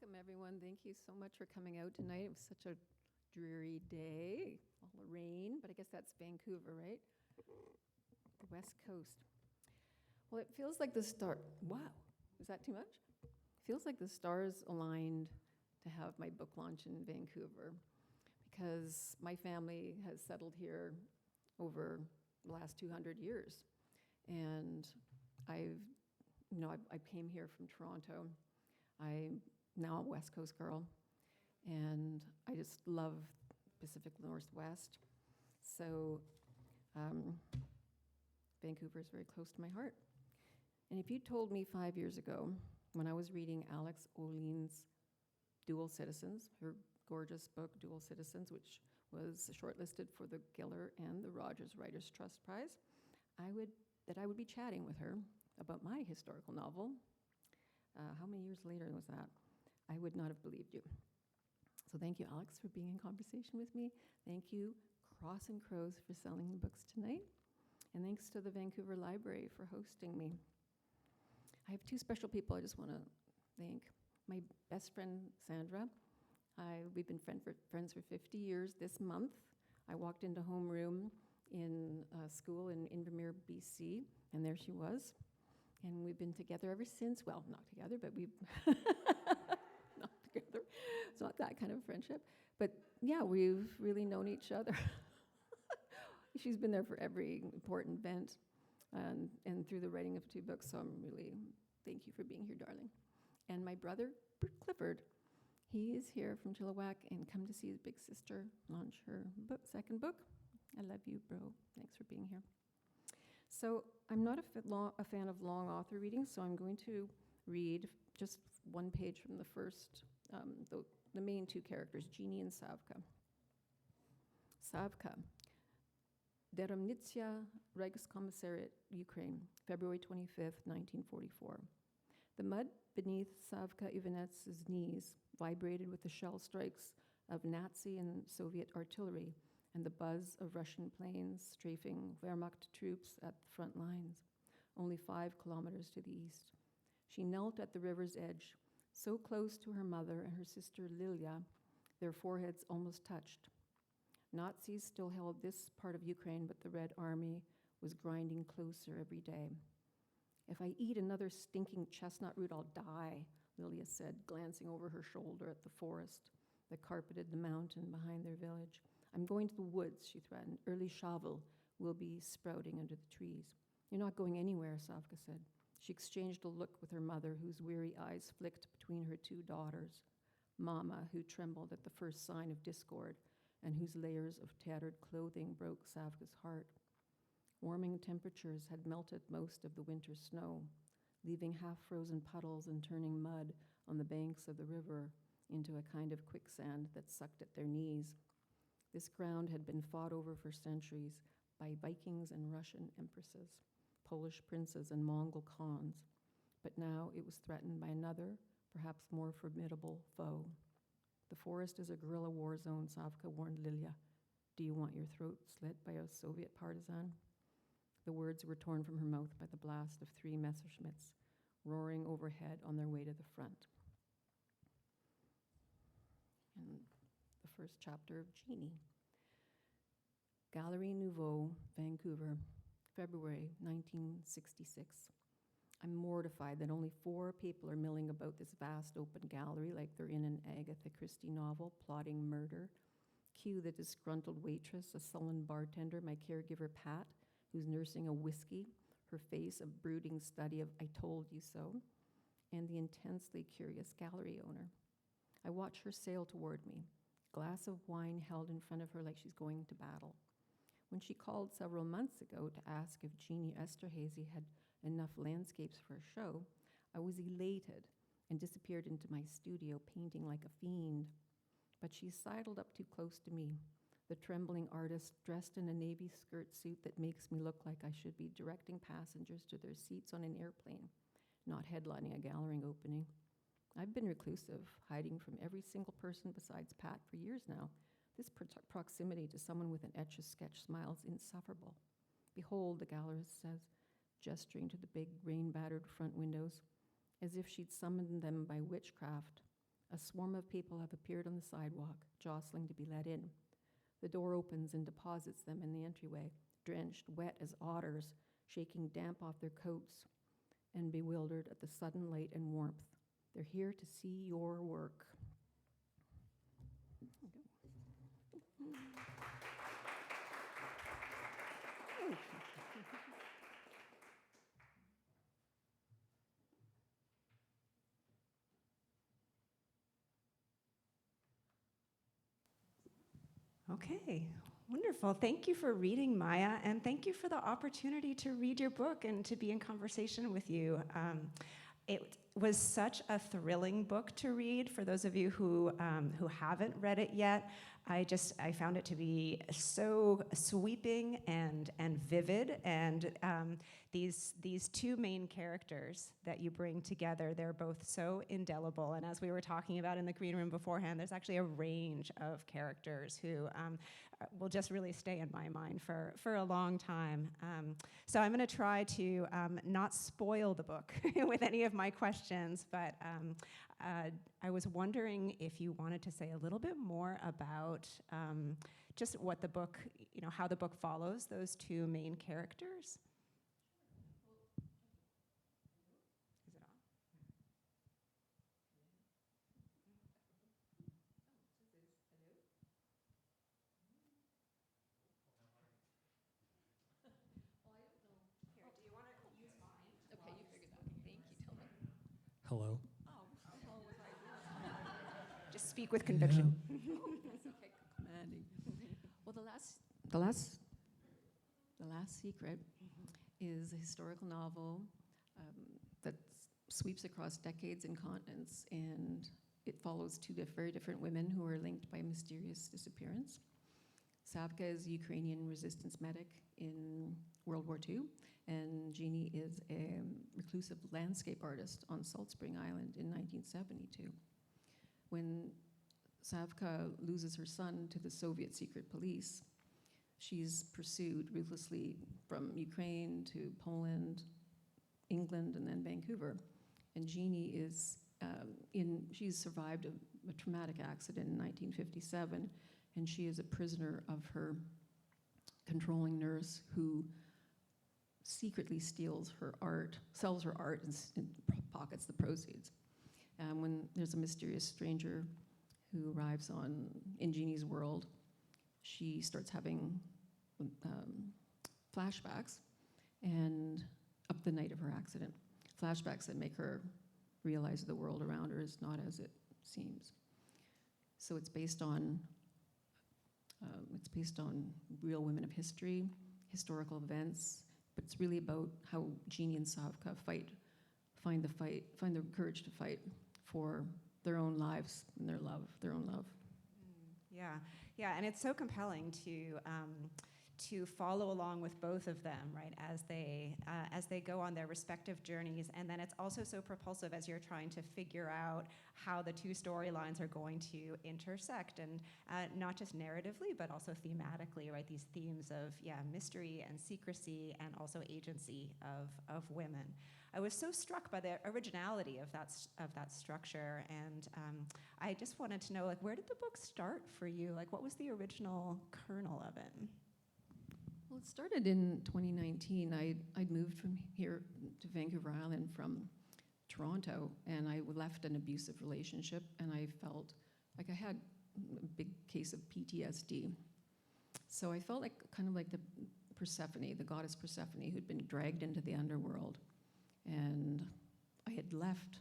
Welcome, everyone. Thank you so much for coming out tonight. It was such a dreary day, all the rain, but I guess that's Vancouver, right? The West Coast. Well, it feels like the star. Wow, is that too much? It feels like the stars aligned to have my book launch in Vancouver, because my family has settled here over the last 200 years. And I came here from Toronto. I'm now a West Coast girl, and I just love Pacific Northwest. So Vancouver is very close to my heart. And if you told me 5 years ago, when I was reading Alix Ohlin's Dual Citizens, her gorgeous book, Dual Citizens, which was shortlisted for the Giller and the Rogers Writers' Trust Prize, I would be chatting with her about my historical novel. How many years later was that? I would not have believed you. So thank you, Alix, for being in conversation with me. Thank you, Cross and Crows, for selling the books tonight. And thanks to the Vancouver Library for hosting me. I have two special people I just want to thank. My best friend, Sandra. We've been friends for 50 years this month. I walked into homeroom in school in Invermere, BC, and there she was. And we've been together ever since. Well, not together, but we've not together. It's not that kind of friendship. But yeah, we've really known each other. She's been there for every important event and through the writing of 2 books. So I'm really, thank you for being here, darling. And my brother, Clifford, he is here from Chilliwack and come to see his big sister launch her second book. I love you, bro. Thanks for being here. So I'm not a fan of long author readings, so I'm going to read just one page from the first, the main 2 characters, Jeanie and Savka. Savka, Deromnitsia, Reichskommissariat, Ukraine, February 25th, 1944. The mud beneath Savka Ivanets's knees vibrated with the shell strikes of Nazi and Soviet artillery and the buzz of Russian planes strafing Wehrmacht troops at the front lines, only 5 kilometers to the east. She knelt at the river's edge, so close to her mother and her sister Lilia, their foreheads almost touched. Nazis still held this part of Ukraine, but the Red Army was grinding closer every day. If I eat another stinking chestnut root, I'll die, Lilia said, glancing over her shoulder at the forest that carpeted the mountain behind their village. I'm going to the woods, she threatened. Early shovel will be sprouting under the trees. You're not going anywhere, Savka said. She exchanged a look with her mother, whose weary eyes flicked between her 2 daughters. Mama, who trembled at the first sign of discord, and whose layers of tattered clothing broke Savka's heart. Warming temperatures had melted most of the winter snow, leaving half-frozen puddles and turning mud on the banks of the river into a kind of quicksand that sucked at their knees. This ground had been fought over for centuries by Vikings and Russian empresses, Polish princes and Mongol khans, but now it was threatened by another, perhaps more formidable foe. The forest is a guerrilla war zone, Savka warned Lilia. Do you want your throat slit by a Soviet partisan? The words were torn from her mouth by the blast of 3 Messerschmitts roaring overhead on their way to the front. And the first chapter of Jeanie. Galerie Nouveau, Vancouver, February 1966. I'm mortified that only 4 people are milling about this vast open gallery like they're in an Agatha Christie novel, plotting murder. Cue the disgruntled waitress, a sullen bartender, my caregiver Pat, who's nursing a whiskey, her face a brooding study of I told you so, and the intensely curious gallery owner. I watch her sail toward me, glass of wine held in front of her like she's going to battle. When she called several months ago to ask if Jeanie Esterhazy had enough landscapes for a show, I was elated and disappeared into my studio painting like a fiend. But she sidled up too close to me, the trembling artist dressed in a navy skirt suit that makes me look like I should be directing passengers to their seats on an airplane, not headlining a gallery opening. I've been reclusive, hiding from every single person besides Pat for years now. This proximity to someone with an etch-a-sketch smile is insufferable. Behold, the gallerist says, gesturing to the big rain-battered front windows, as if she'd summoned them by witchcraft. A swarm of people have appeared on the sidewalk, jostling to be let in. The door opens and deposits them in the entryway, drenched, wet as otters, shaking damp off their coats and bewildered at the sudden light and warmth. They're here to see your work. Okay, wonderful. Thank you for reading, Maia, and thank you for the opportunity to read your book and to be in conversation with you. It was such a thrilling book to read. For those of you who haven't read it yet, I found it to be so sweeping and vivid, and these two main characters that you bring together, they're both so indelible. And as we were talking about in the green room beforehand, there's actually a range of characters who will just really stay in my mind for a long time. So I'm going to try to not spoil the book with any of my questions, but I was wondering if you wanted to say a little bit more about just what the book, how the book follows those two main characters. Is it on? Here, do you want to use mine? Okay, you figured that. Thank you, Tillman. Hello. Just speak with conviction. That's okay, commanding. Well, the last secret is a historical novel that sweeps across decades and continents, and it follows two very different women who are linked by a mysterious disappearance. Savka is a Ukrainian resistance medic in World War II, and Jeanie is a reclusive landscape artist on Salt Spring Island in 1972. When Savka loses her son to the Soviet secret police, she's pursued ruthlessly from Ukraine to Poland, England, and then Vancouver. And Jeanie is she's survived a traumatic accident in 1957, and she is a prisoner of her controlling nurse who secretly steals her art, sells her art, and pockets the proceeds. When there's a mysterious stranger who arrives in Jeanie's world, she starts having flashbacks, and up the night of her accident, flashbacks that make her realize the world around her is not as it seems. So it's based on real women of history, historical events, but it's really about how Jeanie and Savka find the courage to fight for their own lives and their own love. Yeah, and it's so compelling to follow along with both of them, right, as they go on their respective journeys. And then it's also so propulsive as you're trying to figure out how the two storylines are going to intersect, and not just narratively, but also thematically, right? These themes of mystery and secrecy, and also agency of women. I was so struck by the originality of that structure, and I just wanted to know, like, where did the book start for you? Like, what was the original kernel of it? Well, it started in 2019. I'd moved from here to Vancouver Island from Toronto, and I left an abusive relationship, and I felt like I had a big case of PTSD. So I felt like kind of like the Persephone, the goddess Persephone, who'd been dragged into the underworld. And I had left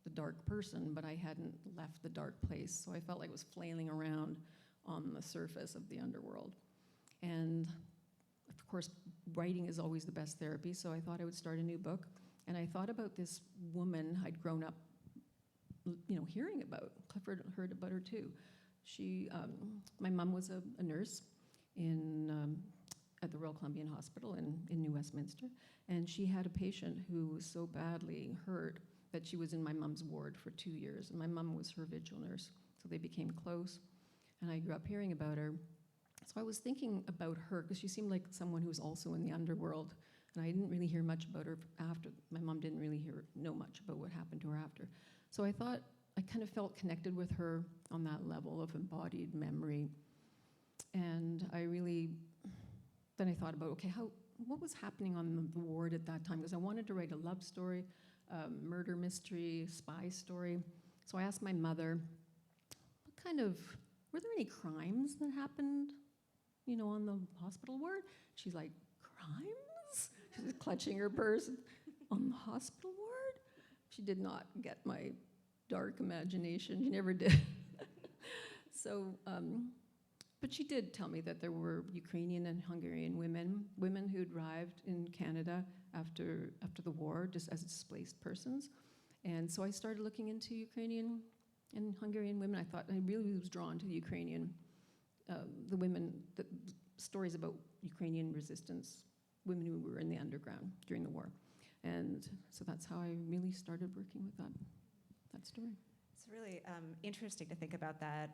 the dark person, but I hadn't left the dark place. So I felt like I was flailing around on the surface of the underworld. And of course, writing is always the best therapy, so I thought I would start a new book. And I thought about this woman I'd grown up, hearing about. Clifford heard about her too. My mom was a nurse at the Royal Columbian Hospital in New Westminster, and she had a patient who was so badly hurt that she was in my mom's ward for 2 years, and my mom was her vigil nurse, so they became close, and I grew up hearing about her. So I was thinking about her, because she seemed like someone who was also in the underworld, and I didn't really hear much about her after. My mom didn't really know much about what happened to her after. So I thought I kind of felt connected with her on that level of embodied memory. And then I thought about, okay, what was happening on the ward at that time? Because I wanted to write a love story, murder mystery, spy story. So I asked my mother, were there any crimes that happened, on the hospital ward? She's like, crimes? She's clutching her purse. On the hospital ward? She did not get my dark imagination. She never did. So, but she did tell me that there were Ukrainian and Hungarian women who'd arrived in Canada after the war, just as displaced persons. And so I started looking into Ukrainian and Hungarian women. I thought I really was drawn to the Ukrainian, the women, the stories about Ukrainian resistance, women who were in the underground during the war. And so that's how I really started working with that story. It's really interesting to think about that,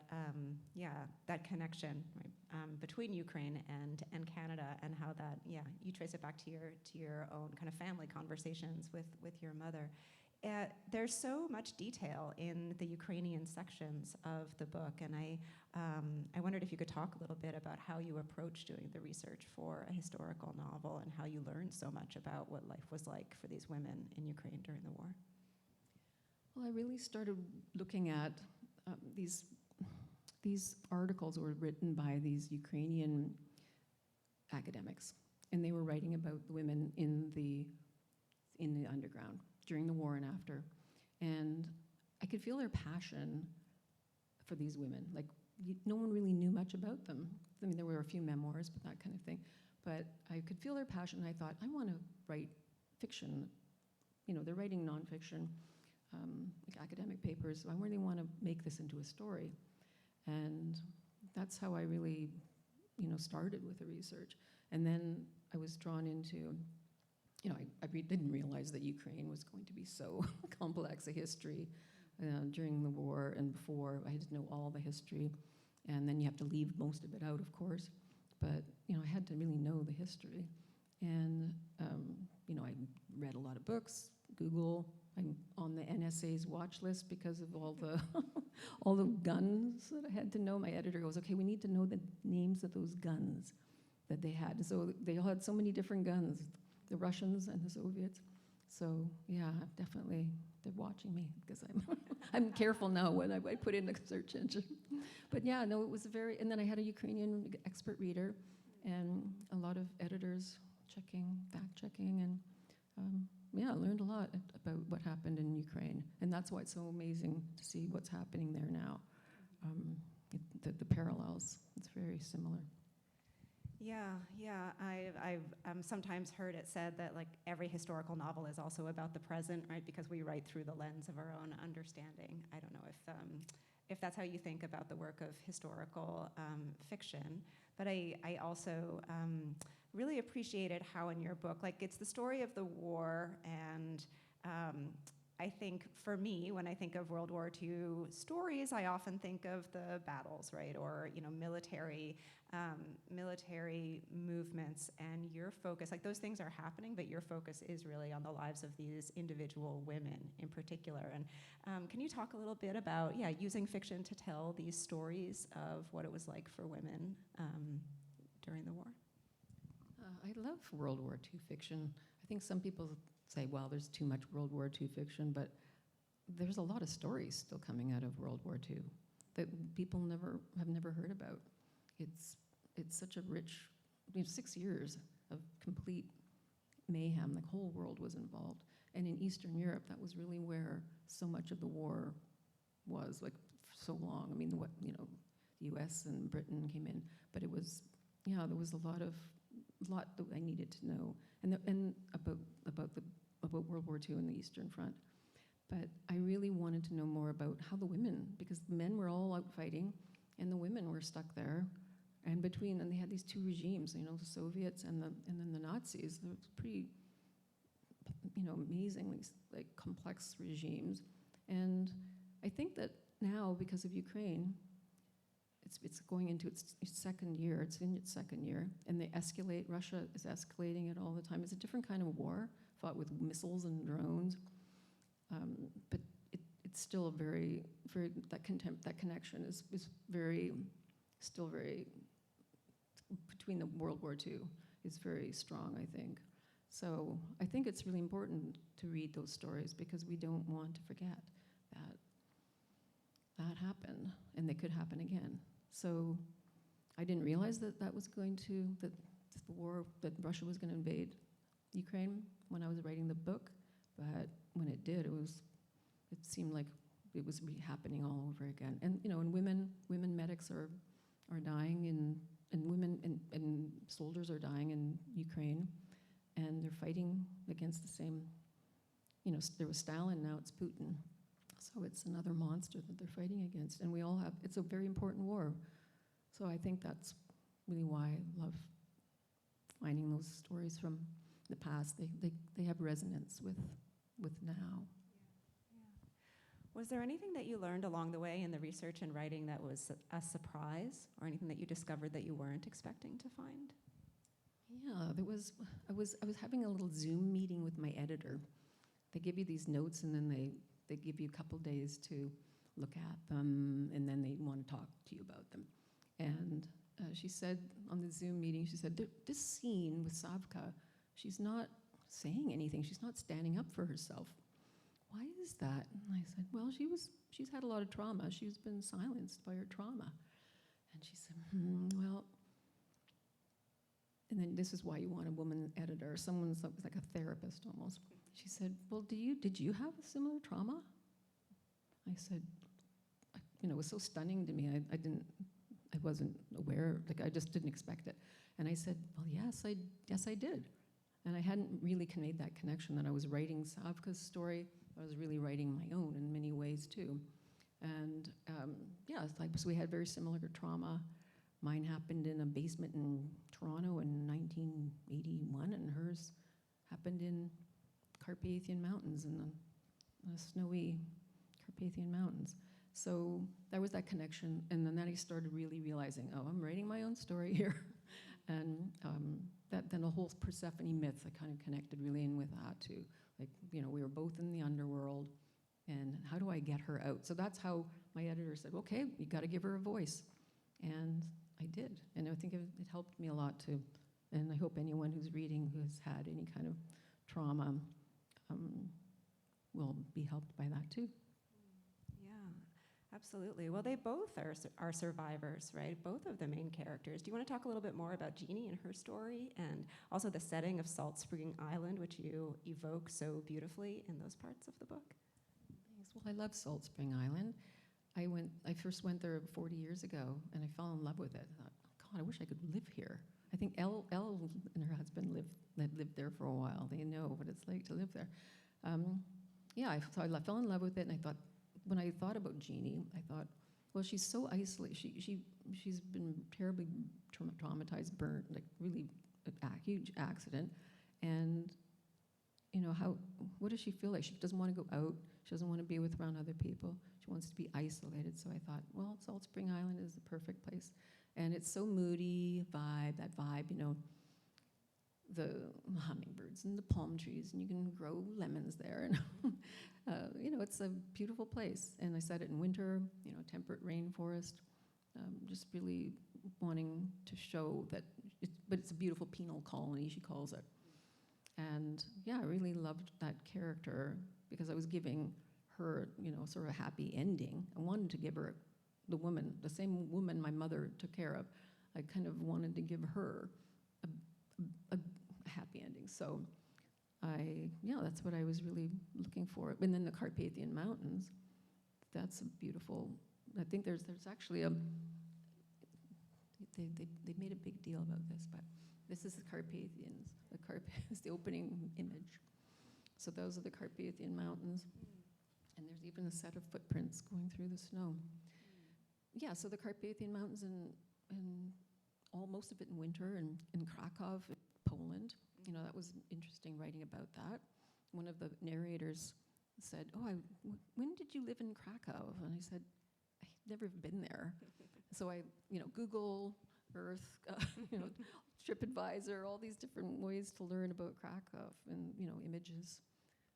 that connection, right, between Ukraine and Canada, and how that, you trace it back to your own kind of family conversations with your mother. There's so much detail in the Ukrainian sections of the book, and I wondered if you could talk a little bit about how you approached doing the research for a historical novel, and how you learned so much about what life was like for these women in Ukraine during the war. Well, I really started looking at these articles were written by these Ukrainian academics, and they were writing about the women in the underground during the war and after. And I could feel their passion for these women. Like, no one really knew much about them. I mean, there were a few memoirs, but that kind of thing. But I could feel their passion, and I thought, I want to write fiction. They're writing nonfiction, like academic papers, so I really want to make this into a story. And that's how I really, started with the research. And then I was drawn into, I didn't realize that Ukraine was going to be so complex a history during the war and before. I didn't know all the history. And then you have to leave most of it out, of course. But, I had to really know the history. And, I read a lot of books, Google. I'm on the NSA's watch list because of all the all the guns that I had to know. My editor goes, okay, we need to know the names of those guns that they had. So they all had so many different guns, the Russians and the Soviets. So yeah, definitely they're watching me because I'm careful now when I put in the search engine. But yeah, no, it was and then I had a Ukrainian expert reader and a lot of editors fact checking, and I learned a lot about what happened in Ukraine. And that's why it's so amazing to see what's happening there now. The parallels, it's very similar. I've sometimes heard it said that like every historical novel is also about the present, right? Because we write through the lens of our own understanding. I don't know if that's how you think about the work of historical fiction, but I also really appreciated how in your book, like, it's the story of the war, and I think for me, when I think of World War II stories, I often think of the battles, right, or military movements, and your focus, like, those things are happening, but your focus is really on the lives of these individual women in particular. And can you talk a little bit about using fiction to tell these stories of what it was like for women during the war? I love World War II fiction. I think some people say, well, there's too much World War II fiction, but there's a lot of stories still coming out of World War II that people have never heard about. It's such a rich, 6 years of complete mayhem. The whole world was involved. And in Eastern Europe, that was really where so much of the war was, like, for so long. I mean, the US and Britain came in, but it was, there was a lot that I needed to know, and about World War II and the Eastern Front. But I really wanted to know more about how the women, because the men were all out fighting, and the women were stuck there, and they had these two regimes, the Soviets and then the Nazis. They were pretty, amazingly like complex regimes, and I think that now, because of Ukraine, it's going into its second year. It's in its second year, and they escalate. Russia is escalating it all the time. It's a different kind of war, fought with missiles and drones. But it's still very, very, that connection is very, still very, between the World War II, is very strong, I think. So I think it's really important to read those stories because we don't want to forget that that happened and they could happen again. So I didn't realize that that the war, that Russia was going to invade Ukraine when I was writing the book, but when it did, it seemed like it was happening all over again. And and women medics are dying, and women and soldiers are dying in Ukraine, and they're fighting against the same. There was Stalin, now it's Putin, so it's another monster that they're fighting against, and we all have. It's a very important war, so I think that's really why I love finding those stories from the past. They have resonance with now. Was there anything that you learned along the way in the research and writing that was a surprise, or anything that you discovered that you weren't expecting to find? Yeah, I was having a little Zoom meeting with my editor. They give you these notes, and then they give you a couple days to look at them, and then they want to talk to you about them. And she said on the Zoom meeting, she said, this scene with Savka, she's not saying anything. She's not standing up for herself. Why is that? And I said, well, she's had a lot of trauma. She's been silenced by her trauma. And she said, well, and then this is why you want a woman editor, someone's like a therapist almost. She said, well, did you have a similar trauma? I said, it was so stunning to me. I wasn't aware, I just didn't expect it. And I said, well, yes, I did. And I hadn't really made that connection that I was writing Savka's story. I was really writing my own in many ways too. And so we had very similar trauma. Mine happened in a basement in Toronto in 1981, and hers happened in Carpathian Mountains, in the snowy Carpathian Mountains. So there was that connection, and then I started really realizing, oh, I'm writing my own story here. And then the whole Persephone myth, I kind of connected really in with that too. We were both in the underworld, and how do I get her out? So that's how my editor said, okay, you got to give her a voice. And I did, and I think it helped me a lot too. And I hope anyone who's reading who has had any kind of trauma will be helped by that too. Absolutely. Well, they both are survivors, right? Both of the main characters. Do you want to talk a little bit more about Jeanie and her story, and also the setting of Salt Spring Island, which you evoke so beautifully in those parts of the book? Thanks. Well, I love Salt Spring Island. I first went there 40 years ago, and I fell in love with it. I thought, God, I wish I could live here. I think Elle and her husband lived there for a while. They know what it's like to live there. So I fell in love with it, and I thought, when I thought about Jeanie, I thought, well, she's so isolated. She's been terribly traumatized, burnt, really a huge accident. And what does she feel like? She doesn't want to go out. She doesn't want to be around other people. She wants to be isolated. So I thought, well, Salt Spring Island is the perfect place. And it's so moody, that vibe, the hummingbirds and the palm trees, and you can grow lemons there. And it's a beautiful place. And I set it in winter, temperate rainforest, just really wanting to show that, but it's a beautiful penal colony, she calls it. And I really loved that character because I was giving her, sort of a happy ending. I wanted to give her the same woman my mother took care of. I kind of wanted to give her a happy ending. So that's what I was really looking for. And then the Carpathian Mountains, that's a beautiful, I think there's actually they made a big deal about this, but this is the Carpathians. Is the opening image. So those are the Carpathian Mountains. And there's even a set of footprints going through the snow. So the Carpathian Mountains and most of it in winter, and in Krakow, Poland. That was interesting writing about that. One of the narrators said, when did you live in Krakow? And I said, I've never been there. So I, Google, Earth, TripAdvisor, all these different ways to learn about Krakow and, images.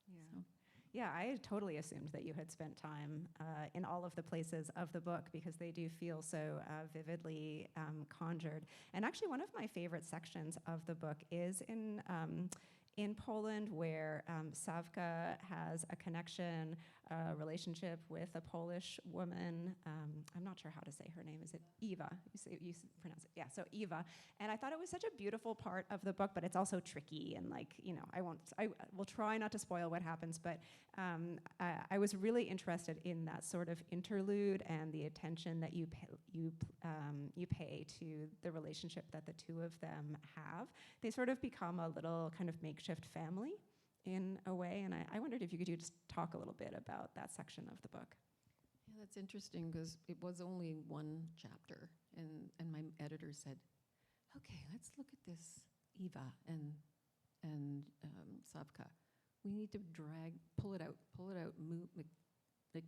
Yeah. So. Yeah, I totally assumed that you had spent time in all of the places of the book because they do feel so vividly conjured. And actually, one of my favorite sections of the book is in Poland, where Savka has a connection, a relationship with a Polish woman. I'm not sure how to say her name. Is it Eva? You pronounce it. Yeah, so Eva. And I thought it was such a beautiful part of the book, but it's also tricky. And I will try not to spoil what happens, but I was really interested in that sort of interlude and the attention that you pay to the relationship that the two of them have. They sort of become a little kind of makeshift family in a way, and I wondered if you could just talk a little bit about that section of the book. Yeah, that's interesting because it was only one chapter, and my editor said, "Okay, let's look at this Eva and Savka. We need to pull it out, move,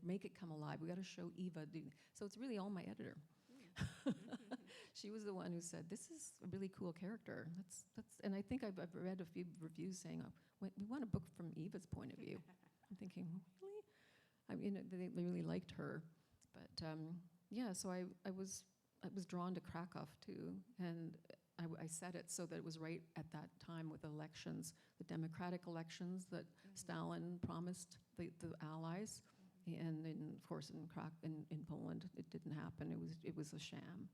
make it come alive. We got to show Eva." So it's really all my editor. She was the one who said, "This is a really cool character." And I think I've read a few reviews saying, "We want a book from Eva's point of view." I'm thinking, really? I mean, they really liked her, but yeah. So I was drawn to Krakow too, and I set it so that it was right at that time with elections, the democratic elections that Stalin promised the Allies, and of course in Poland it didn't happen. It was a sham.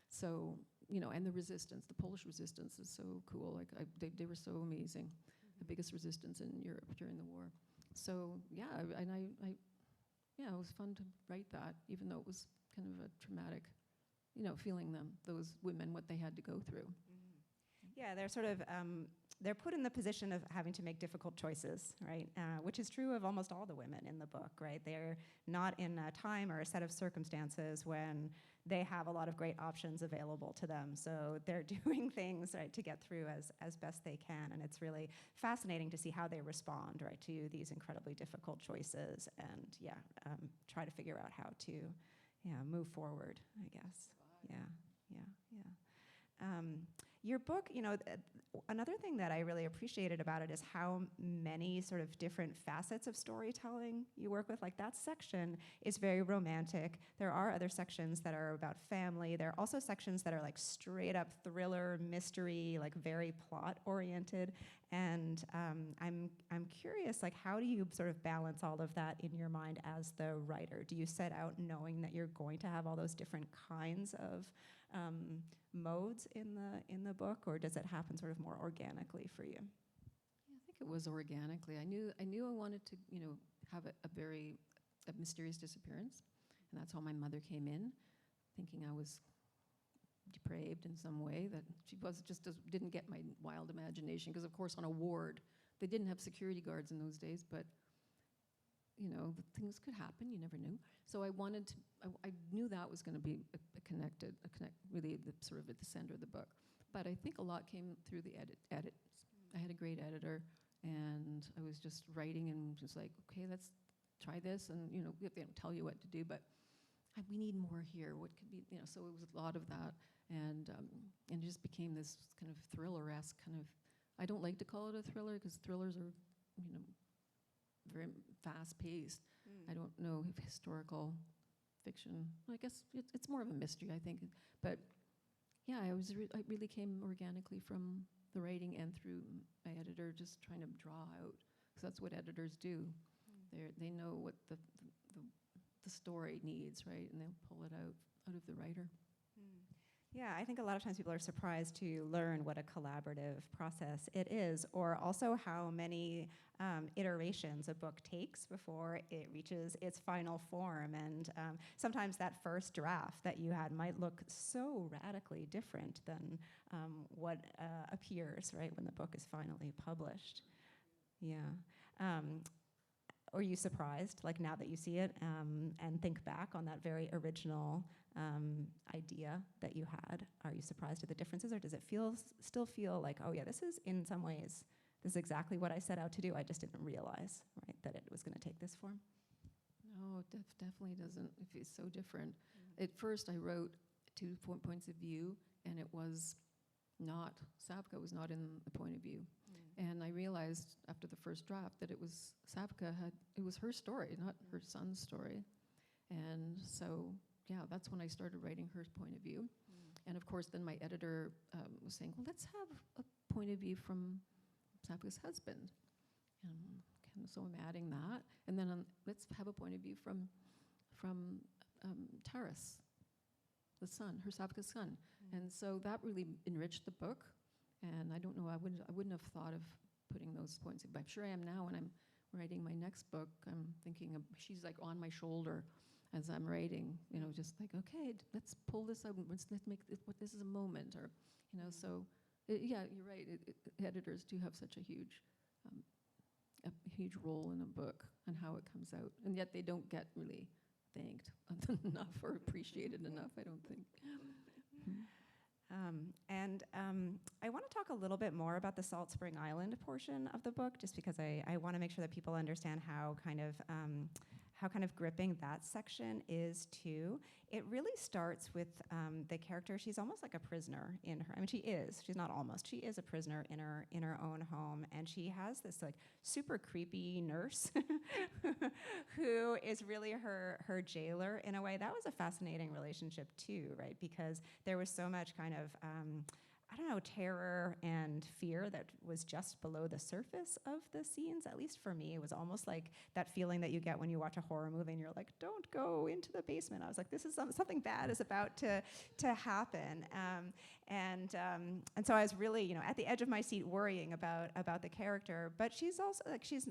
So, and the resistance, the Polish resistance is so cool. Like they were so amazing, the biggest resistance in Europe during the war. So yeah, it was fun to write that, even though it was kind of a traumatic, feeling those women, what they had to go through. Yeah, they're sort of they're put in the position of having to make difficult choices, right? Which is true of almost all the women in the book, right? They're not in a time or a set of circumstances when they have a lot of great options available to them. So they're doing things, right, to get through as best they can. And it's really fascinating to see how they respond, right, to these incredibly difficult choices and, try to figure out how to, move forward, I guess. Yeah. Your book, another thing that I really appreciated about it is how many sort of different facets of storytelling you work with. Like that section is very romantic. There are other sections that are about family. There are also sections that are like straight up thriller, mystery, like very plot oriented. And I'm curious, like how do you sort of balance all of that in your mind as the writer? Do you set out knowing that you're going to have all those different kinds of modes in the book, or does it happen sort of more organically for you? Yeah, I think it was organically. I knew I wanted to, have a mysterious disappearance, and that's how my mother came in, thinking I was depraved in some way, that she didn't get my wild imagination, because of course on a ward, they didn't have security guards in those days, but things could happen, you never knew. So I knew that was going to be really sort of at the center of the book. But I think a lot came through the edits. I had a great editor, and I was just writing and just like, okay, let's try this, and they don't tell you what to do, but we need more here. What could be, so it was a lot of that, and it just became this kind of thriller-esque kind of. I don't like to call it a thriller because thrillers are, very fast-paced. I don't know if historical fiction. I guess it's more of a mystery, I think. But yeah, I really came organically from the writing and through my editor, just trying to draw out, because that's what editors do. They know what the story needs, right, and they'll pull it out of the writer. Yeah, I think a lot of times people are surprised to learn what a collaborative process it is, or also how many iterations a book takes before it reaches its final form. And sometimes that first draft that you had might look so radically different than what appears, right, when the book is finally published. Yeah. Are you surprised, like now that you see it and think back on that very original idea that you had? Are you surprised at the differences, or does it still feel like, oh yeah, this is in some ways, this is exactly what I set out to do, I just didn't realize, right, that it was going to take this form? No, it definitely doesn't. It's so different. At first I wrote 2 points of view, and it was not, Savka was not in the point of view. And I realized after the first draft that it was, Savka it was her story, not her son's story. And so, yeah, that's when I started writing her point of view. And of course, then my editor was saying, well, let's have a point of view from Savka's husband. And so I'm adding that. And then let's have a point of view from Taras, the son, her Savka's son. And so that really enriched the book. And I don't know, I wouldn't have thought of putting those points, but I'm sure I am now when I'm writing my next book. I'm thinking of, she's like on my shoulder as I'm writing, you know, just like, okay, let's pull this out, let's make this is a moment, or, you know, so, yeah, you're right, editors do have such a huge role in a book and how it comes out, and yet they don't get really thanked enough or appreciated enough, I don't think. I want to talk a little bit more about the Salt Spring Island portion of the book, just because I want to make sure that people understand how kind of gripping that section is too. It really starts with the character. She's almost like a prisoner in her. I mean, she is. She's not almost. She is a prisoner in her own home, and she has this like super creepy nurse who is really her jailer in a way. That was a fascinating relationship too, right? Because there was so much kind of I don't know, terror and fear that was just below the surface of the scenes. At least for me, it was almost like that feeling that you get when you watch a horror movie and you're like, don't go into the basement. I was like, this is something bad is about to happen. And so I was really, you know, at the edge of my seat worrying about the character. But she's also like, she's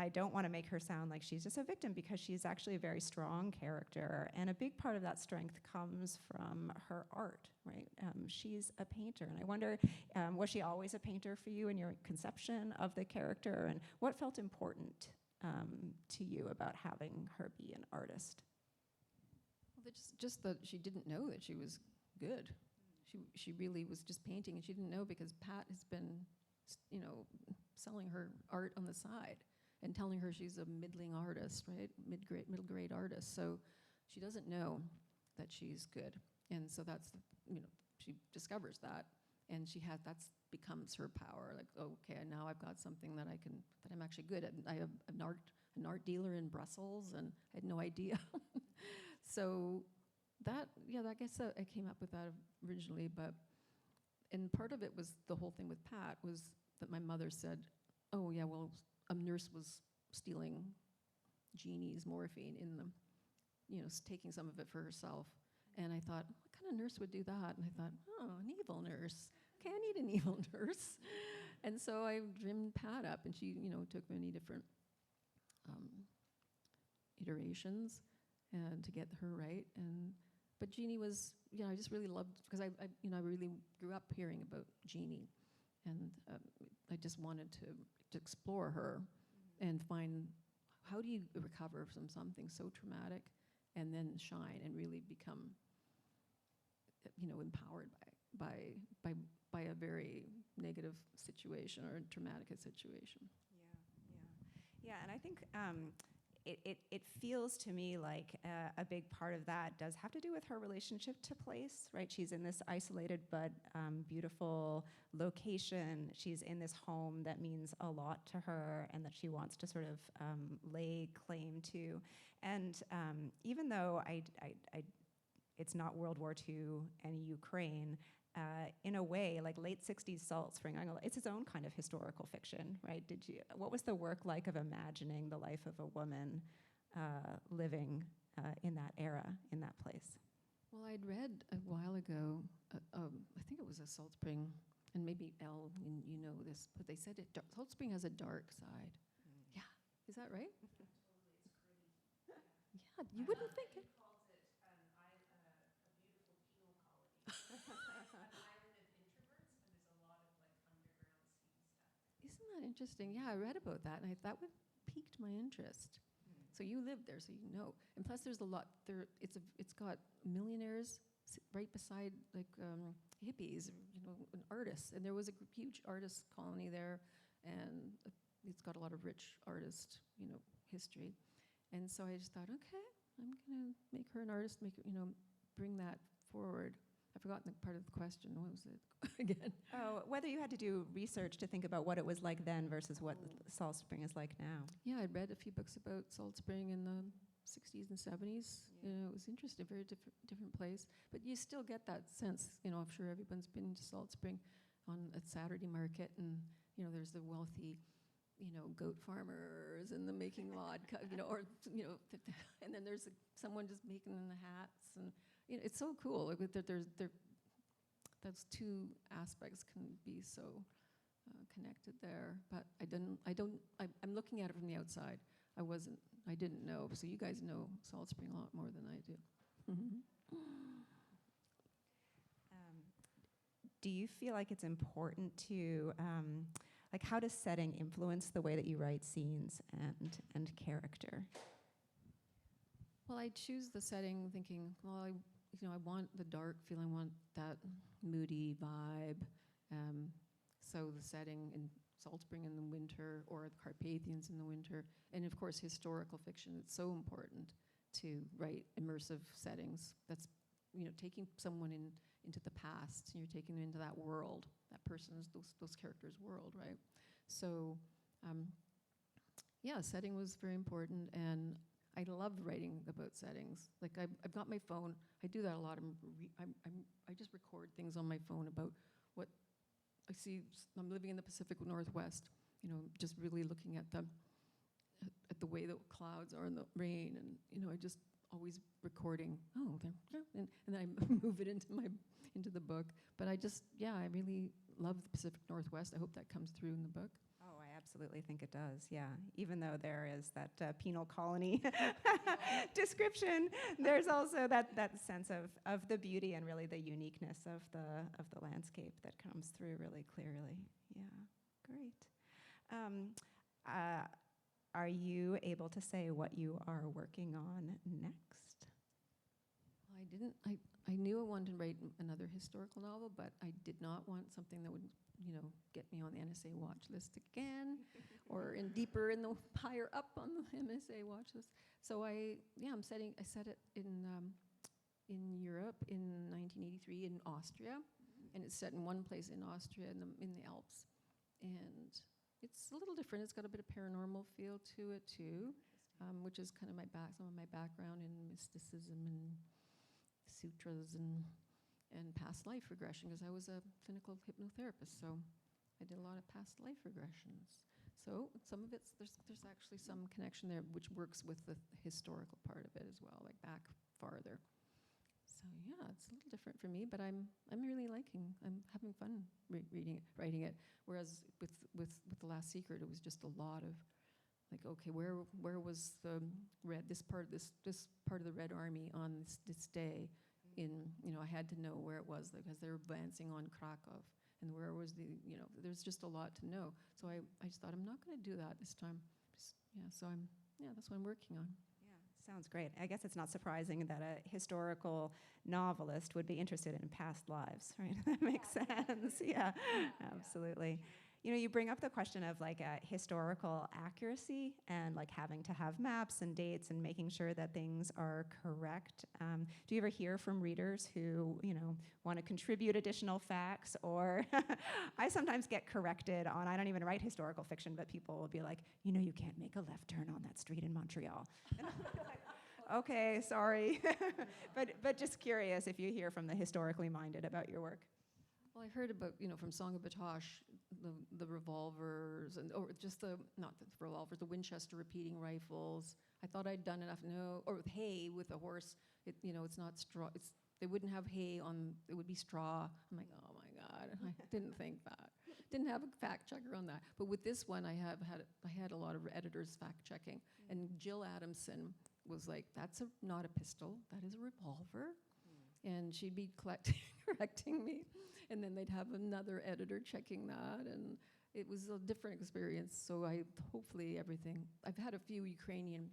I don't want to make her sound like she's just a victim, because she's actually a very strong character. And a big part of that strength comes from her art, right? She's a painter. And I wonder, was she always a painter for you in your conception of the character? And what felt important to you about having her be an artist? Well, just that she didn't know that she was good. She really was just painting, and she didn't know, because Pat has been, you know, selling her art on the side and telling her she's a middling artist, right? Middle grade artist. So she doesn't know that she's good. And so that's, you know, she discovers that, and that's becomes her power. Like, okay, now I've got something that I'm actually good at. I have an art dealer in Brussels, and I had no idea. So that, yeah, I guess I came up with that originally, and part of it was, the whole thing with Pat was that my mother said, oh yeah, well, a nurse was stealing Jeanie's morphine in them, you know, taking some of it for herself. And I thought, what kind of nurse would do that? And I thought, oh, an evil nurse. Okay, I need an evil nurse. And so I dreamed Pat up, and she, you know, took many different iterations and to get her right. But Jeanie was, you know, I just really loved, because I really grew up hearing about Jeanie, and I just wanted to explore her and find, how do you recover from something so traumatic and then shine and really become, you know, empowered by a very negative situation or a traumatic situation. Yeah, and I think it feels to me like a big part of that does have to do with her relationship to place, right? She's in this isolated but beautiful location. She's in this home that means a lot to her and that she wants to sort of lay claim to. And even though it's not World War II and Ukraine, in a way, like late 60s Salt Spring Island, it's its own kind of historical fiction, right? What was the work like of imagining the life of a woman living in that era, in that place? Well, I'd read a while ago, I think it was a Salt Spring, and maybe Elle, you know this, but they said Salt Spring has a dark side. Yeah, is that right? Yeah, you wouldn't think it. Isn't that interesting? Yeah, I read about that, and that would piqued my interest. So you live there, so you know. And plus, there's a lot there. It's got millionaires right beside like hippies, you know, and artists. And there was a huge artist colony there, and it's got a lot of rich artist, you know, history. And so I just thought, okay, I'm gonna make her an artist, make her, you know, bring that forward. I've forgotten the part of the question. What was it again? Oh, whether you had to do research to think about what it was like then versus what Salt Spring is like now. Yeah, I'd read a few books about Salt Spring in the 60s and 70s. You know, it was interesting, very different place. But you still get that sense, you know, I'm sure everyone's been to Salt Spring on a Saturday market, and, you know, there's the wealthy, you know, goat farmers and the making vodka, you know, or, you know, and then there's someone just making the hats, and, you know, it's so cool. Like, those two aspects can be so connected there. But I'm looking at it from the outside. I didn't know. So you guys know Salt Spring a lot more than I do. Do you feel like it's important to, like, how does setting influence the way that you write scenes and character? Well, I choose the setting thinking, well, I want the dark feeling, I want that moody vibe. So the setting in Salt Spring in the winter, or the Carpathians in the winter, and of course historical fiction. It's so important to write immersive settings. That's, you know, taking someone into the past, and you're taking them into that world, that person's, those characters' world, right? So, yeah, setting was very important, and I love writing about settings. Like, I've got my phone. I do that a lot. I just record things on my phone about what I see. I'm living in the Pacific Northwest, you know, just really looking at the way the clouds are in the rain, and, you know, I just always recording. Oh, and then I move it into the book. But I really love the Pacific Northwest. I hope that comes through in the book. Oh, I absolutely think it does, yeah. Even though there is that penal colony description, there's also that sense of the beauty and really the uniqueness of the landscape that comes through really clearly. Yeah, great. Are you able to say what you are working on next? Well, I didn't. I knew I wanted to write another historical novel, but I did not want something that would, you know, get me on the NSA watch list again, or higher up on the NSA watch list. So I set it in Europe in 1983 in Austria, and it's set in one place in Austria in the Alps, and it's a little different. It's got a bit of paranormal feel to it too, which is kind of some of my background in mysticism and sutras and past life regression, because I was a clinical hypnotherapist, so I did a lot of past life regressions. So some of it's there's actually some connection there, which works with the historical part of it as well, like back farther. So yeah, it's a little different for me, but I'm really having fun writing it. Whereas with The Last Secret, it was just a lot of, like, okay, where was this part of the Red Army on this day? I had to know where it was, because they were advancing on Krakow, and where was there's just a lot to know. So I just thought, I'm not going to do that this time. That's what I'm working on. Yeah, sounds great. I guess it's not surprising that a historical novelist would be interested in past lives, right? That makes sense. Yeah, absolutely. You know, you bring up the question of like historical accuracy and like having to have maps and dates and making sure that things are correct. Do you ever hear from readers who, you know, want to contribute additional facts? Or I sometimes get corrected on, I don't even write historical fiction, but people will be like, you know, you can't make a left turn on that street in Montreal. And I'm like, okay, sorry. but just curious if you hear from the historically minded about your work. Well, I heard about, from Song of Batoche, the revolvers, not the revolvers, the Winchester repeating rifles. I thought I'd done enough. No, or with hay with a horse. It's not straw. They wouldn't have hay on. It would be straw. I'm like, oh my God, I didn't think that. Didn't have a fact checker on that. But with this one, I had a lot of editors fact checking, and Jill Adamson was like, that's not a pistol. That is a revolver. And she'd be correcting me, and then they'd have another editor checking that, and it was a different experience. So I've had a few Ukrainian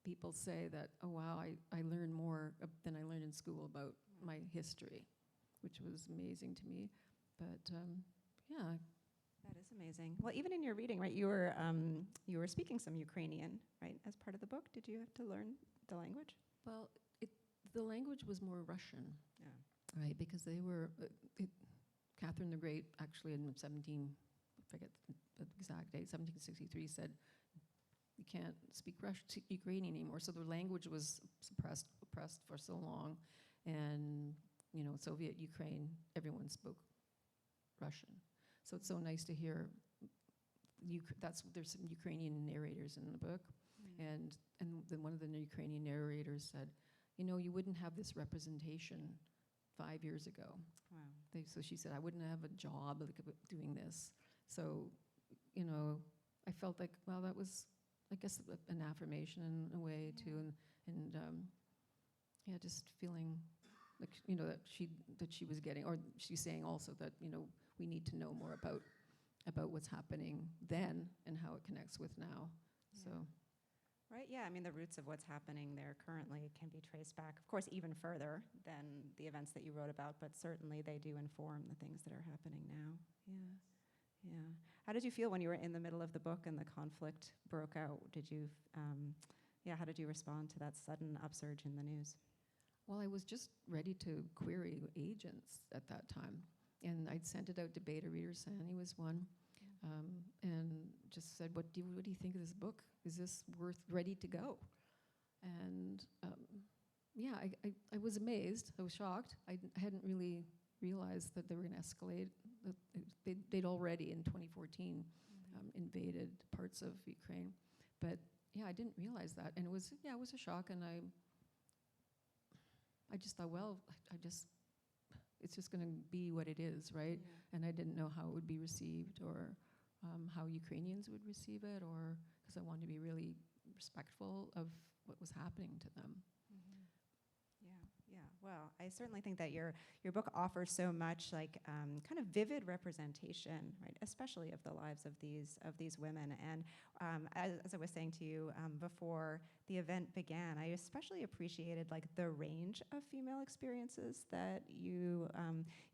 people say that, oh wow, I learned more than I learned in school about my history, which was amazing to me. But yeah. That is amazing. Well, even in your reading, right, you were speaking some Ukrainian, right, as part of the book. Did you have to learn the language? Well, the language was more Russian. Yeah. right? Because they were, Catherine the Great actually in 17, I forget the exact date, 1763 said, you can't speak Ukrainian anymore. So the language was oppressed for so long. And, Soviet Ukraine, everyone spoke Russian. So it's so nice to hear, there's some Ukrainian narrators in the book. And then one of the Ukrainian narrators said, you wouldn't have this representation 5 years ago. Wow. So she said, I wouldn't have a job doing this. So, I felt like, well, that was, I guess, an affirmation in a way too, and just feeling like that she was getting, or she's saying also that we need to know more about what's happening then and how it connects with now. Yeah. So. Right, yeah, I mean, the roots of what's happening there currently can be traced back, of course, even further than the events that you wrote about, but certainly they do inform the things that are happening now. Yeah. How did you feel when you were in the middle of the book and the conflict broke out? How did you respond to that sudden upsurge in the news? Well, I was just ready to query agents at that time. And I'd sent it out to beta readers, Sandy was one, and just said, what do you think of this book? Is this ready to go? And I was amazed. I was shocked. I hadn't really realized that they were going to escalate. They'd already, in 2014, invaded parts of Ukraine. But I didn't realize that. And it was a shock. And I just thought, well, it's just going to be what it is, right? Yeah. And I didn't know how it would be received, or how Ukrainians would receive it, or because I wanted to be really respectful of what was happening to them. Yeah. Well, I certainly think that your book offers so much, like kind of vivid representation, right? Especially of the lives of these women. And as I was saying to you before the event began, I especially appreciated like the range of female experiences that you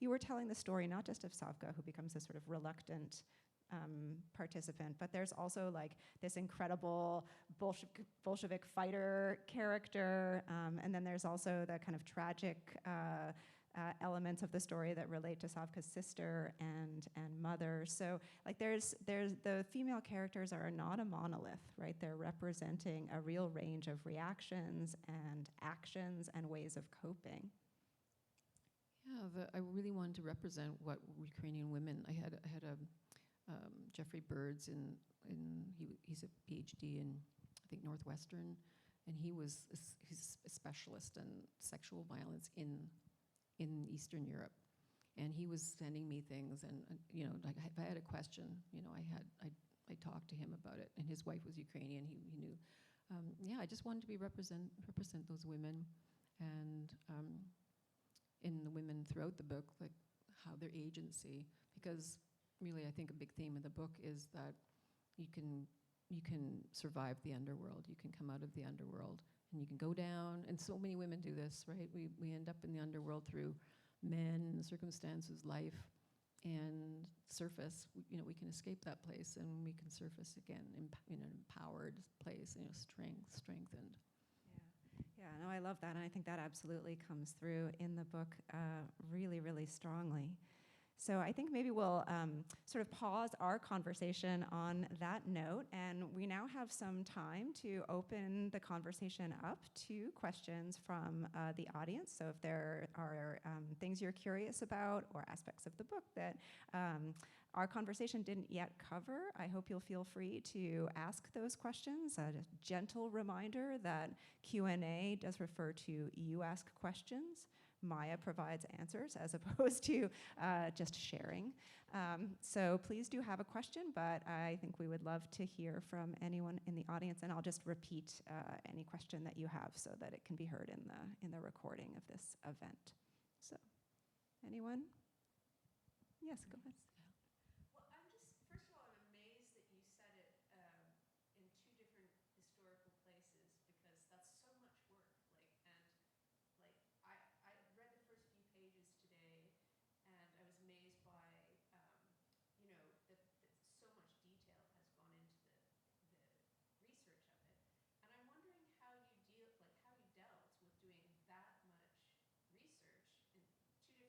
were telling the story, not just of Savka, who becomes this sort of reluctant participant, but there's also like this incredible Bolshevik fighter character, and then there's also the kind of tragic elements of the story that relate to Savka's sister and mother. So like there's the female characters are not a monolith, right? They're representing a real range of reactions and actions and ways of coping. Yeah, I really wanted to represent what Ukrainian women. I had a Jeffrey Birds he's a PhD in, I think, Northwestern, and he's a specialist in sexual violence in Eastern Europe, and he was sending me things, and like if I had a question, I talked to him about it, and his wife was Ukrainian. He knew. I just wanted to represent those women, and in the women throughout the book, like how their agency, because really, I think a big theme of the book is that you can survive the underworld. You can come out of the underworld, and you can go down. And so many women do this, right? We end up in the underworld through men, circumstances, life, and surface. We can escape that place, and we can surface again in an empowered place. Strengthened. Yeah. No, I love that, and I think that absolutely comes through in the book really, really strongly. So I think maybe we'll sort of pause our conversation on that note, and we now have some time to open the conversation up to questions from the audience. So if there are things you're curious about or aspects of the book that our conversation didn't yet cover, I hope you'll feel free to ask those questions. A gentle reminder that Q&A does refer to you ask questions. Maia provides answers as opposed to just sharing. So please do have a question, but I think we would love to hear from anyone in the audience, and I'll just repeat any question that you have so that it can be heard in the recording of this event. So, anyone? Yes, go ahead. Well, first of all, I'm amazed that you said it in two different historical places, because that's so much work. I read the first few pages today, and I was amazed by, that so much detail has gone into the research of it. And I'm wondering how you dealt with doing that much research in two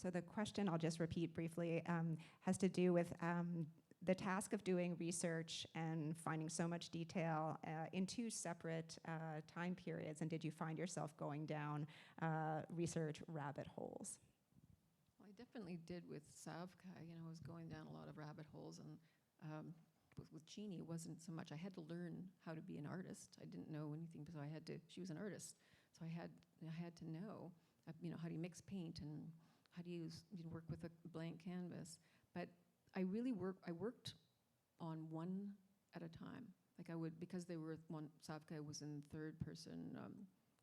So the question, I'll just repeat briefly, has to do with the task of doing research and finding so much detail in two separate time periods, and did you find yourself going down research rabbit holes? Well, I definitely did with Savka. You know, I was going down a lot of rabbit holes, and with Jeanie, it wasn't so much. I had to learn how to be an artist. I didn't know anything, so I had to. She was an artist, so I had to know, you know, how do you mix paint and how do you work with a blank canvas. But I worked on one at a time. Like I would, because they were Savka was in third person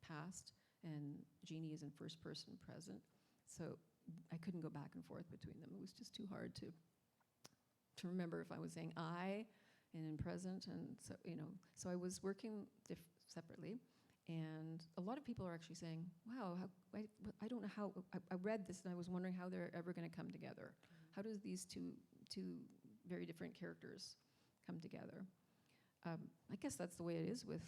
past, and Jeanie is in first person present. So I couldn't go back and forth between them. It was just too hard to remember if I was saying I and in present, and so I was working separately. And a lot of people are actually saying, wow, I don't know how, I read this and I was wondering how they're ever going to come together. How does these two very different characters come together? I guess that's the way it is with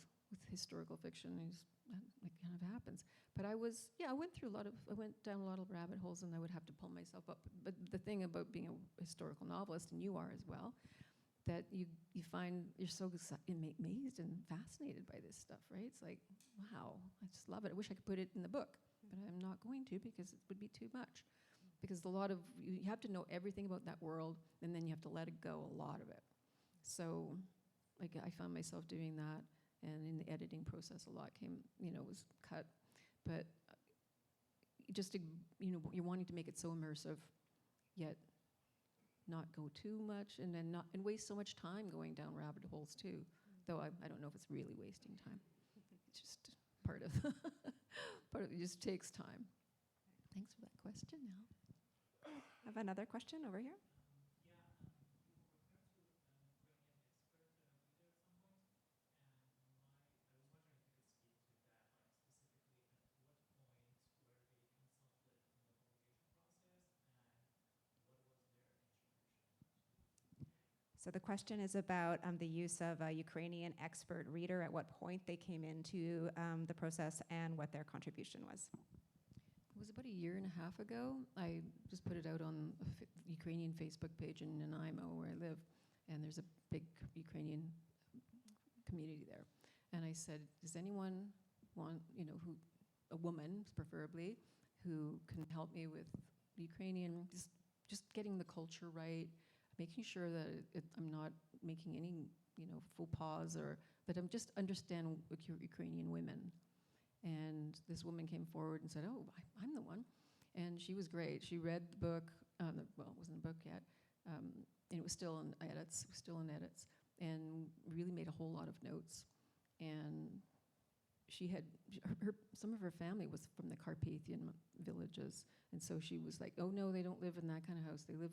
historical fiction. It kind of happens. But I went down a lot of rabbit holes, and I would have to pull myself up. But the thing about being a historical novelist, and you are as well, that you find you're so amazed and fascinated by this stuff, right? It's like, wow, I just love it. I wish I could put it in the book, but I'm not going to because it would be too much. Because you have to know everything about that world, and then you have to let it go, a lot of it. So, like, I found myself doing that, and in the editing process, a lot was cut. But just to, you're wanting to make it so immersive, yet not go too much, and then and waste so much time going down rabbit holes too. Though I don't know if it's really wasting time. It's just part of it just takes time. Thanks for that question. Now. I have another question over here. So the question is about the use of a Ukrainian expert reader, at what point they came into the process, and what their contribution was. It was about a year and a half ago. I just put it out on a Ukrainian Facebook page in Nanaimo, where I live, and there's a big Ukrainian community there. And I said, does anyone want, a woman preferably, who can help me with Ukrainian, just getting the culture right, making sure that I'm not making any, faux pas, or that I'm just understand Ukrainian women. And this woman came forward and said, oh, I'm the one. And she was great. She read the book, well, it wasn't a book yet, and it was still in edits, and really made a whole lot of notes. And she had, some of her family was from the Carpathian villages, and so she was like, oh no, they don't live in that kind of house. They live,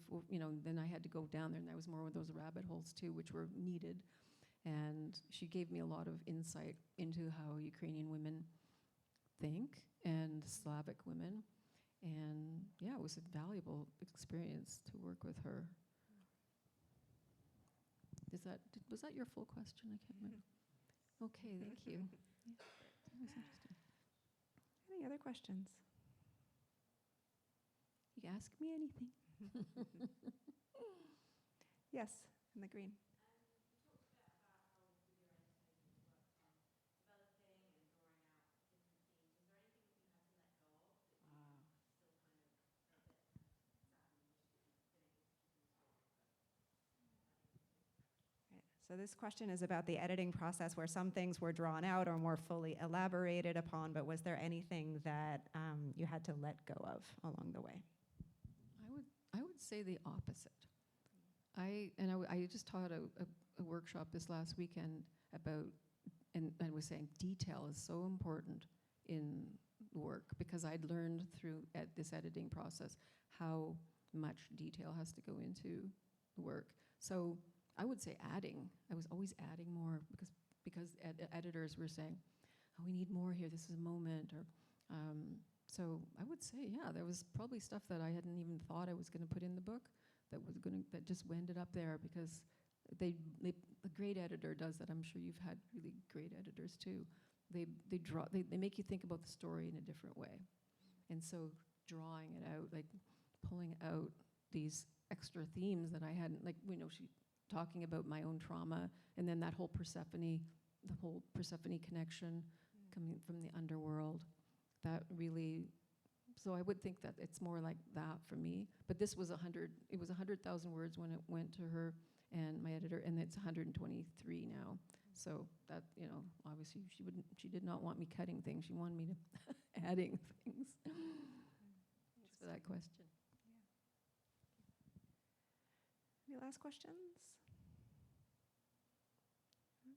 then I had to go down there, and that was more of those rabbit holes too, which were needed. And she gave me a lot of insight into how Ukrainian women think, and Slavic women. And yeah, it was a valuable experience to work with her. Was that your full question? I can't remember. Okay, thank you. Yeah, that was interesting. Any other questions? You can ask me anything. Yes, in the green. So this question is about the editing process, where some things were drawn out or more fully elaborated upon, but was there anything that you had to let go of along the way? I would say the opposite. I just taught a workshop this last weekend about, and I was saying detail is so important in work, because I'd learned through this editing process how much detail has to go into the work. So I would say adding. I was always adding more, because editors were saying, oh, we need more here, this is a moment. Or so I would say, yeah, there was probably stuff that I hadn't even thought I was going to put in the book that just ended up there, because a great editor does that. I'm sure you've had really great editors too. They make you think about the story in a different way. And so drawing it out, like pulling out these extra themes that I hadn't, like, she talking about my own trauma, and then that whole Persephone, the whole Persephone connection coming from the underworld. That really, so I would think that it's more like that for me. But this was 100,000 words when it went to her and my editor, and it's 123 now. So that, obviously she did not want me cutting things. She wanted me to adding things. Thanks for that question. Any last questions? Okay.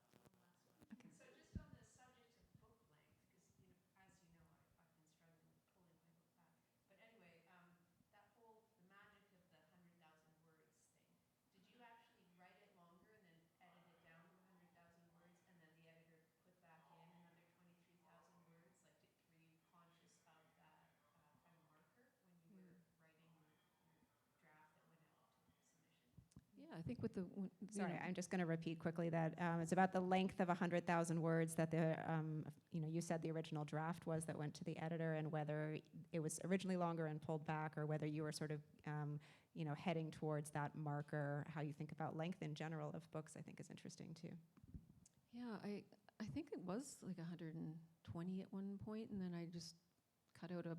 So just on the subject of book length, because as you know, I've been struggling with pulling my book back. But anyway, that whole the magic of the 100,000 words thing. Did you actually write it longer and then edit it down to 100,000 words, and then the editor put back in another 23,000 words? Like, were you conscious of that kind of marker when you were writing your draft that went out to submission? Yeah, I think with the Sorry, I'm just going to repeat quickly that it's about the length of 100,000 words that you said the original draft was that went to the editor, and whether it was originally longer and pulled back, or whether you were sort of, heading towards that marker. How you think about length in general of books, I think, is interesting too. Yeah, I think it was like 120 at one point, and then I just cut out a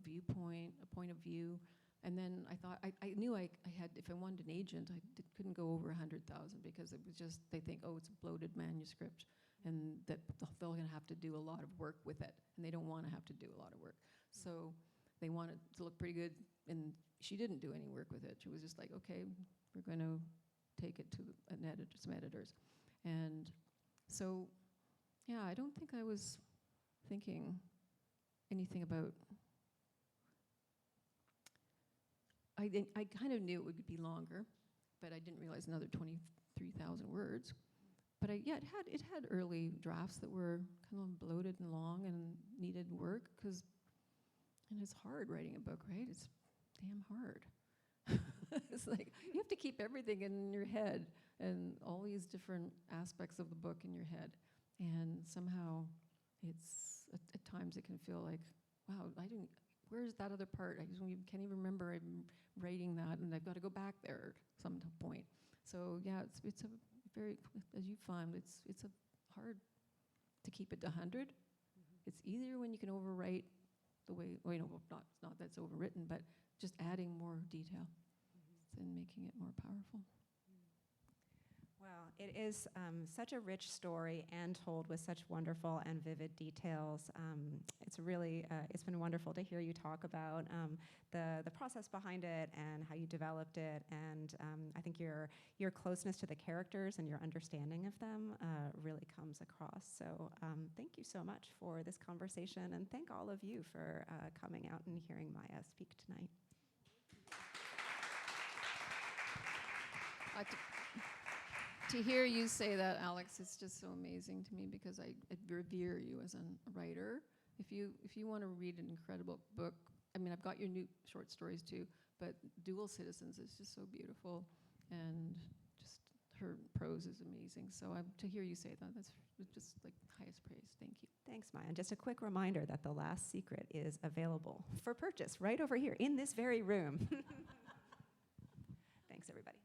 viewpoint, a point of view. And then I thought, I knew I had, if I wanted an agent, couldn't go over 100,000, because it was just, they think, oh, it's a bloated manuscript, and that they're going to have to do a lot of work with it, and they don't want to have to do a lot of work. So they want it to look pretty good, and she didn't do any work with it. She was just like, okay, we're going to take it to some editors. And so, yeah, I don't think I was thinking anything about, I kind of knew it would be longer, but I didn't realize another 23,000 words. But it had early drafts that were kind of bloated and long and needed work, and it's hard writing a book, right? It's damn hard. It's like you have to keep everything in your head, and all these different aspects of the book in your head. And somehow it's, at times it can feel like, wow, where's that other part? I just can't even remember I'm writing that, and I've got to go back there at some point. So yeah, it's a very, as you find, it's a hard to keep it to 100. It's easier when you can overwrite the way, not that's overwritten, but just adding more detail and making it more powerful. Well, it is such a rich story, and told with such wonderful and vivid details. It's really, it's been wonderful to hear you talk about the process behind it and how you developed it. And I think your closeness to the characters and your understanding of them really comes across. So thank you so much for this conversation, and thank all of you for coming out and hearing Maia speak tonight. To hear you say that, Alix, it's just so amazing to me, because I revere you as a writer. If you want to read an incredible book, I mean, I've got your new short stories too, but Dual Citizens is just so beautiful, and just her prose is amazing. So to hear you say that, that's just like highest praise. Thank you. Thanks, Maia. And just a quick reminder that The Last Secret is available for purchase right over here in this very room. Thanks, everybody.